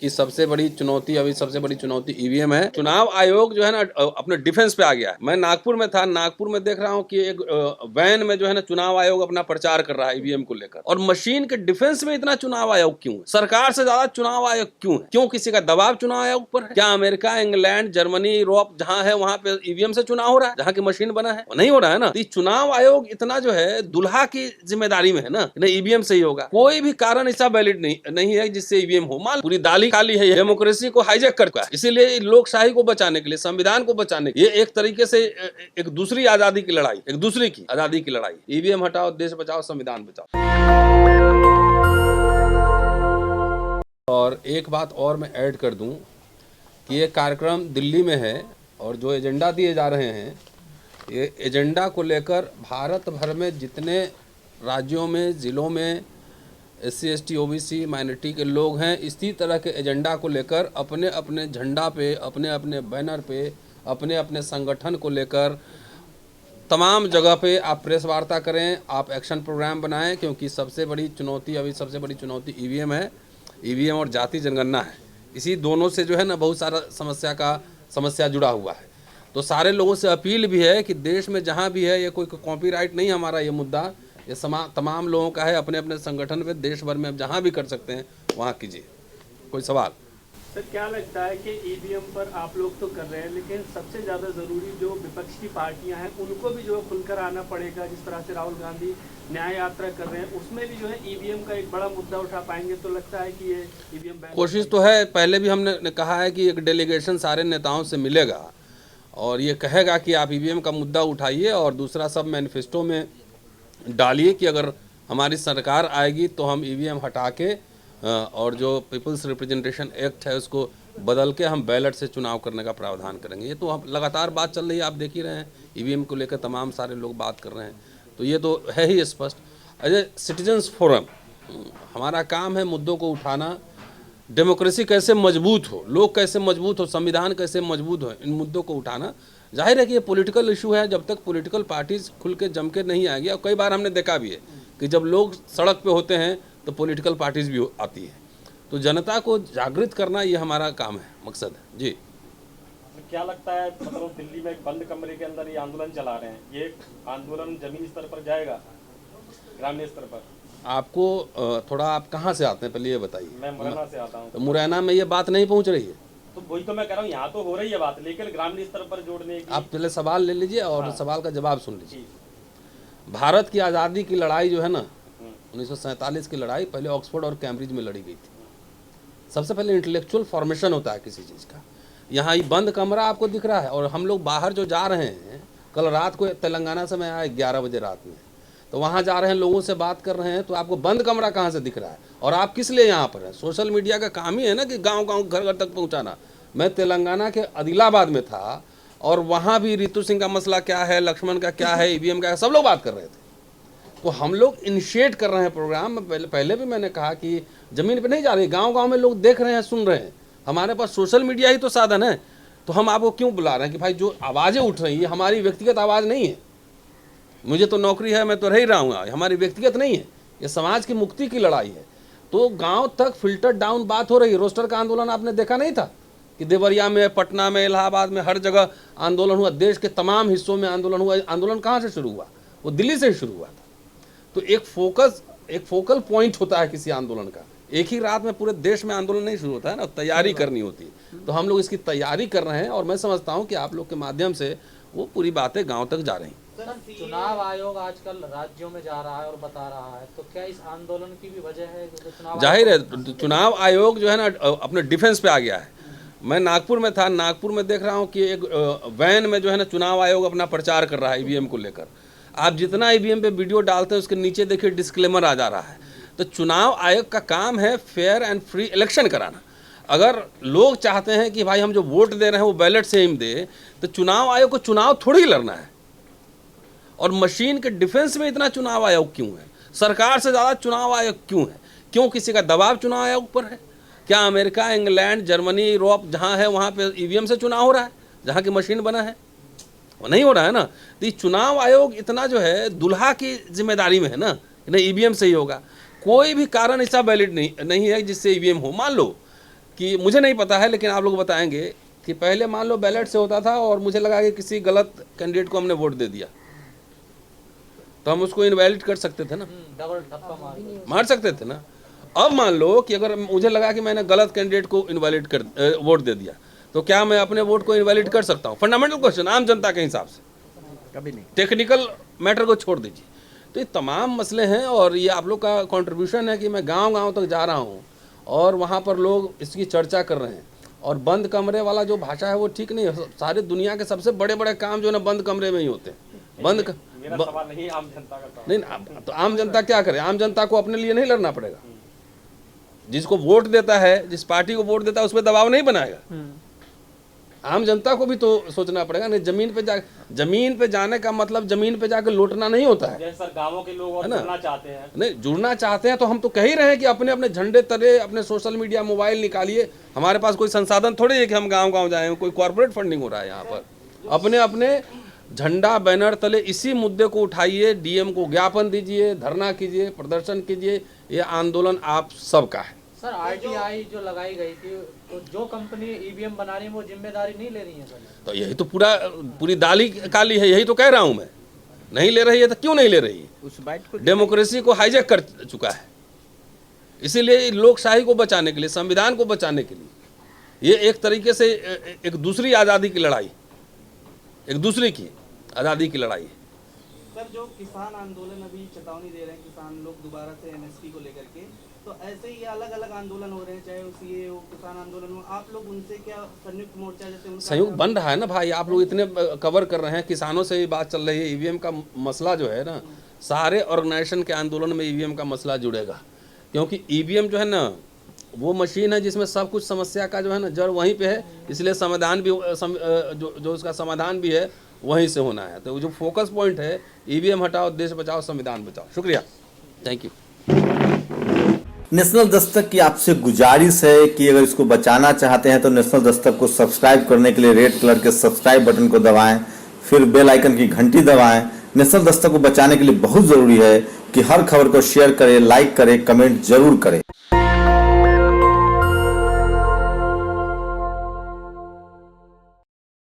कि सबसे बड़ी चुनौती अभी सबसे बड़ी चुनौती ईवीएम है। चुनाव आयोग जो है ना अपने डिफेंस पे आ गया है। मैं नागपुर में था, नागपुर में देख रहा हूँ कि एक वैन में जो है ना चुनाव आयोग अपना प्रचार कर रहा है ईवीएम को लेकर। और मशीन के डिफेंस में इतना चुनाव आयोग क्यों है? सरकार से ज्यादा चुनाव आयोग क्यों है? क्यों किसी का दबाव चुनाव आयोग पर है? क्या अमेरिका, इंग्लैंड, जर्मनी, यूरोप जहाँ है वहाँ पे ईवीएम से चुनाव हो रहा है, जहाँ की मशीन बना है? नहीं हो रहा है ना। तो चुनाव आयोग इतना जो है दुल्हा की जिम्मेदारी में है ना, नहीं ईवीएम से ही होगा। कोई भी कारण ऐसा वैलिड नहीं है जिससे ईवीएम हो। मान पूरी दाली खाली है, डेमोक्रेसी को हाईजैक करता है। इसीलिए लोकशाही को बचाने के लिए, संविधान को बचाने के लिए, ये एक तरीके से एक दूसरी आजादी की लड़ाई, एक दूसरी की आजादी की लड़ाई। ईवीएम हटाओ, देश बचाओ, संविधान बचाओ। और एक बात और मैं ऐड कर दूं कि ये कार्यक्रम दिल्ली में है और जो एजेंडा दिए जा रहे हैं, ये एजेंडा को लेकर भारत भर में जितने राज्यों में, ज़िलों में SC ST OBC माइनॉरिटी के लोग हैं, इसी तरह के एजेंडा को लेकर अपने अपने झंडा पे, अपने अपने बैनर पे, अपने अपने संगठन को लेकर तमाम जगह पे आप प्रेस वार्ता करें, आप एक्शन प्रोग्राम बनाएं, क्योंकि सबसे बड़ी चुनौती अभी सबसे बड़ी चुनौती ईवीएम है। ईवीएम और जाति जनगणना है। इसी दोनों से जो है ना बहुत सारा समस्या जुड़ा हुआ है। तो सारे लोगों से अपील भी है कि देश में जहाँ भी है, ये कोई कॉपीराइट नहीं हमारा ये मुद्दा, ये तमाम लोगों का है। अपने अपने संगठन पे देश भर में आप जहाँ भी कर सकते हैं वहाँ कीजिए। कोई सवाल? सर, क्या लगता है कि ईवीएम पर आप लोग तो कर रहे हैं, लेकिन सबसे ज़्यादा ज़रूरी जो विपक्ष की पार्टियां हैं उनको भी जो है खुलकर आना पड़ेगा। जिस तरह से राहुल गांधी न्याय यात्रा कर रहे हैं, उसमें भी जो है ईवीएम का एक बड़ा मुद्दा उठा पाएंगे, तो लगता है कि ये ईवीएम बैन। कोशिश तो है, पहले भी हमने कहा है कि एक डेलीगेशन सारे नेताओं से मिलेगा और ये कहेगा कि आप ईवीएम का मुद्दा उठाइए, और दूसरा सब मैनिफेस्टो में डालिए कि अगर हमारी सरकार आएगी तो हम ईवीएम हटा के और जो पीपल्स रिप्रेजेंटेशन एक्ट है उसको बदल के हम बैलेट से चुनाव करने का प्रावधान करेंगे। ये तो हम लगातार बात चल रही है, आप देख ही रहे हैं। ईवीएम को लेकर तमाम सारे लोग बात कर रहे हैं, तो ये तो है ही स्पष्ट। अजय, सिटीजन्स फोरम, हमारा काम है मुद्दों को उठाना, डेमोक्रेसी कैसे मजबूत हो, लोग कैसे मजबूत हो, संविधान कैसे मजबूत हो, इन मुद्दों को उठाना। जाहिर है कि ये पॉलिटिकल इशू है, जब तक पॉलिटिकल पार्टीज खुल के जम के नहीं आएगी। और कई बार हमने देखा भी है कि जब लोग सड़क पे होते हैं तो पॉलिटिकल पार्टीज भी आती है। तो जनता को जागृत करना ये हमारा काम है, मकसद है जी। क्या लगता है, मतलब दिल्ली में एक बंद कमरे के अंदर ये आंदोलन चला रहे हैं, ये आंदोलन जमीनी स्तर पर जाएगा, ग्रामीण स्तर पर? आपको थोड़ा, आप कहाँ से आते हैं पहले ये बताइए। मैं मुरैना से आता हूँ। तो मुरैना में ये बात नहीं पहुँच रही है? तो वही तो मैं कह रहा हूँ, यहाँ तो हो रही है बात, लेकिन ग्रामीण स्तर पर जोड़ने की। आप पहले सवाल ले लीजिए और सवाल का जवाब सुन लीजिए। भारत की आज़ादी की लड़ाई जो है ना, 1947 की लड़ाई पहले ऑक्सफोर्ड और कैम्ब्रिज में लड़ी गई थी। सबसे पहले इंटेलेक्चुअल फॉर्मेशन होता है किसी चीज़ का। यहाँ ये बंद कमरा आपको दिख रहा है, और हम लोग बाहर जो जा रहे हैं, कल रात को तेलंगाना से मैं आया 11 बजे रात में, तो वहाँ जा रहे हैं, लोगों से बात कर रहे हैं, तो आपको बंद कमरा कहाँ से दिख रहा है? और आप किस लिए यहाँ पर हैं? सोशल मीडिया का काम ही है ना कि गाँव गाँव, घर घर तक पहुँचाना। मैं तेलंगाना के आदिलाबाद में था और वहाँ भी रितु सिंह का मसला क्या है, लक्ष्मण का क्या है, ईवीएम का, सब लोग बात कर रहे थे। तो हम लोग इनिशिएट कर रहे हैं प्रोग्राम। पहले भी मैंने कहा कि ज़मीन पे नहीं जा रही, गांव गांव में लोग देख रहे हैं, सुन रहे हैं। हमारे पास सोशल मीडिया ही तो साधन है। तो हम आपको क्यों बुला रहे हैं कि भाई जो आवाज़ें उठ रही हैं, हमारी व्यक्तिगत आवाज़ नहीं है। मुझे तो नौकरी है, मैं तो रह ही रहा हूँ, हमारी व्यक्तिगत नहीं है, ये समाज की मुक्ति की लड़ाई है। तो गाँव तक फिल्टर डाउन बात हो रही है। रोस्टर का आंदोलन आपने देखा नहीं था कि देवरिया में, पटना में, इलाहाबाद में, हर जगह आंदोलन हुआ। देश के तमाम हिस्सों में आंदोलन हुआ। आंदोलन कहाँ से शुरू हुआ? वो दिल्ली से ही शुरू हुआ था। तो एक फोकल पॉइंट होता है किसी आंदोलन का। एक ही रात में पूरे देश में आंदोलन नहीं शुरू होता है ना, तैयारी करनी होती है। तो हम लोग इसकी तैयारी कर रहे हैं और मैं समझता हूं कि आप लोग के माध्यम से वो पूरी बातें गांव तक जा रही हैं। चुनाव आयोग आजकल राज्यों में जा रहा है और बता रहा है, तो क्या इस आंदोलन की भी वजह है? जाहिर है, चुनाव आयोग जो है ना अपने डिफेंस पे आ गया है। मैं नागपुर में था, नागपुर में देख रहा हूँ कि एक वैन में जो है ना चुनाव आयोग अपना प्रचार कर रहा है ईवीएम को लेकर। आप जितना ईवीएम पे वीडियो डालते हैं उसके नीचे देखिए डिस्क्लेमर आ जा रहा है। तो चुनाव आयोग का काम है फेयर एंड फ्री इलेक्शन कराना। अगर लोग चाहते हैं कि भाई हम जो वोट दे रहे हैं वो बैलेट से ही दे, तो चुनाव आयोग को चुनाव थोड़ी लड़ना है। और मशीन के डिफेंस में इतना चुनाव आयोग क्यों है? सरकार से ज़्यादा चुनाव आयोग क्यों है? क्यों किसी का दबाव चुनाव आयोग पर है? क्या अमेरिका, इंग्लैंड, जर्मनी, यूरोप जहाँ है वहाँ पे ईवीएम से चुनाव हो रहा है, जहाँ की मशीन बना है? नहीं हो रहा है ना। तो ये चुनाव आयोग इतना जो है दुल्हा की जिम्मेदारी में है ना, नहीं ईवीएम से ही होगा। कोई भी कारण ऐसा वैलिड नहीं है जिससे ईवीएम हो। मान लो कि मुझे नहीं पता है लेकिन आप लोग बताएंगे कि पहले मान लो बैलेट से होता था और मुझे लगा कि किसी गलत कैंडिडेट को हमने वोट दे दिया तो हम उसको इनवैलिड कर सकते थे ना, डबल ठप्पा मार सकते थे ना। अब मान लो कि अगर मुझे लगा कि मैंने गलत कैंडिडेट को इनवैलिड कर वोट दे दिया तो क्या मैं अपने वोट को इनवैलिड कर सकता हूँ? फंडामेंटल क्वेश्चन आम जनता के हिसाब से, कभी नहीं। टेक्निकल मैटर को छोड़ दीजिए। तो ये तमाम मसले हैं और ये आप लोग का कंट्रीब्यूशन है कि मैं गांव-गांव तक जा रहा हूँ और वहाँ पर लोग इसकी चर्चा कर रहे हैं। और बंद कमरे वाला जो भाषा है वो ठीक नहीं है। सारी दुनिया के सबसे बड़े-बड़े काम जो है ना बंद कमरे में ही होते हैं। मेरा सवाल नहीं, आम जनता का सवाल। नहीं, तो आम जनता क्या करे? आम जनता को अपने लिए नहीं लड़ना पड़ेगा। जिसको वोट देता है, जिस पार्टी को वोट देता है उस पर दबाव नहीं बनाएगा। आम जनता को भी तो सोचना पड़ेगा। नहीं, जमीन पे जाने का मतलब जमीन पे जाकर लौटना नहीं होता है। जैसे सर गांवों के लोग और जुड़ना चाहते हैं। नहीं, जुड़ना चाहते हैं तो हम तो कह ही रहे हैं कि अपने अपने झंडे तले अपने सोशल मीडिया मोबाइल निकालिए। हमारे पास कोई संसाधन थोड़ी है कि हम गांव-गांव जाएं, कोई कॉर्पोरेट फंडिंग हो रहा है यहाँ पर। अपने अपने झंडा बैनर तले इसी मुद्दे को उठाइए, डीएम को ज्ञापन दीजिए, धरना कीजिए, प्रदर्शन कीजिए। ये आंदोलन आप सबका है। सर आरटीआई जो लगाई गई थी तो जो कंपनी ईवीएम बना रही है वो जिम्मेदारी नहीं ले रही है सर? तो यही तो पूरी दाल ही काली है, यही तो कह रहा हूं मैं। नहीं ले रही है तो क्यों नहीं ले रही है? उस बाइट को डेमोक्रेसी को हाईजैक कर चुका है। इसीलिए लोकशाही को बचाने के लिए, संविधान को बचाने के लिए ये एक तरीके से एक दूसरी आज़ादी की लड़ाई, एक दूसरी की आज़ादी की लड़ाई है। सर जो किसान आंदोलन अभी चेतावनी दे रहे हैं किसान लोग दोबारा से एमएसपी को लेकर के, तो ऐसे ही अलग अलग आंदोलन हो रहे हैं, चाहे सीए हो, किसान आंदोलन हो, आप लोग उनसे क्या संयुक्त मोर्चा जैसे उनका संयुक्त बन रहा है ना भाई। आप लोग इतने कवर कर रहे हैं, किसानों से ही बात चल रही है। ईवीएम का मसला जो है ना, सारे ऑर्गेनाइजेशन के आंदोलन में ईवीएम का मसला जुड़ेगा। क्योंकि ईवीएम जो है ना वो मशीन है जिसमें सब कुछ समस्या का जो है ना जड़ वहीं पे है। इसलिए समाधान भी जो उसका समाधान भी है वहीं से होना है। तो जो फोकस पॉइंट है ईवीएम हटाओ, देश बचाओ, संविधान बचाओ। शुक्रिया, थैंक यू। नेशनल दस्तक की आपसे गुजारिश है कि अगर इसको बचाना चाहते हैं तो नेशनल दस्तक को सब्सक्राइब करने के लिए रेड कलर के सब्सक्राइब बटन को दबाएं, फिर बेल आइकन की घंटी दबाएं। नेशनल दस्तक को बचाने के लिए बहुत जरूरी है कि हर खबर को शेयर करें, लाइक करें, कमेंट जरूर करें।